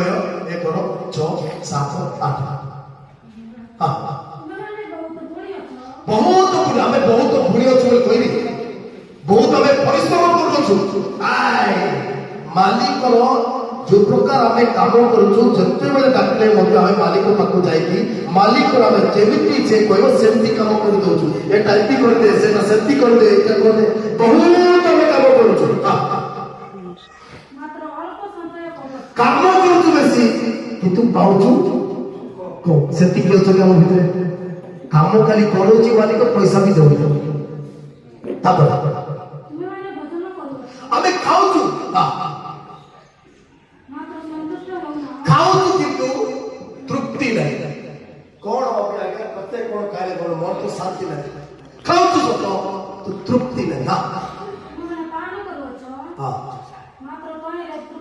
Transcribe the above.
କହ 1 6 7 8 ହଁ ବହୁତ ଗୁଣ ଆମେ ବହୁତ ଗୁଣି ଅଛୁ ବୋଲି କହିବି ବହୁତ ଆମେ ପରିଶ୍ରମ କରୁଛୁ ଆଏ ମାଲିକର ଯୋଉ ପ୍ରକାର ଆମେ କାମ କରୁଛୁ ଯେତେବେଳେ ଡାକିଲେ ମଧ୍ୟ ଆମେ ମାଲିକ ପାଖକୁ ଯାଇକି ମାଲିକର ଆମେ ଯେମିତି ସେ କହିବ ସେମିତି କାମ କରିଦଉଛୁ ଏଟା ଏମିତି କରିଦେ ସେଟା ସେମିତି କରିଦେ ଏଇଟା କରିଦେ ବହୁତ ଆମେ କାମ କରୁଛୁ କାମ କରୁଛୁ ବେଶୀ କିନ୍ତୁ ପାଉଛୁ ସେତିକି ଅଛନ୍ତି ଆମ ଭିତରେ କାମ ଖାଲି କରୁଛି ମାଲିକ ପଇସା ବି ଦଉଛୁ ତାପରେ ଆମେ ଖାଉଛୁ ଖାଉଛୁ କିନ୍ତୁ ତୃପ୍ତି ନାହିଁ କଣ ଆଜ୍ଞା କେତେ କଣ ଖାଇଲେ କଣ ମୋର ତ ଶାନ୍ତି ନାହିଁ ଖାଉଛୁ ସତ ତୃପ୍ତି ନାହିଁ ହଁ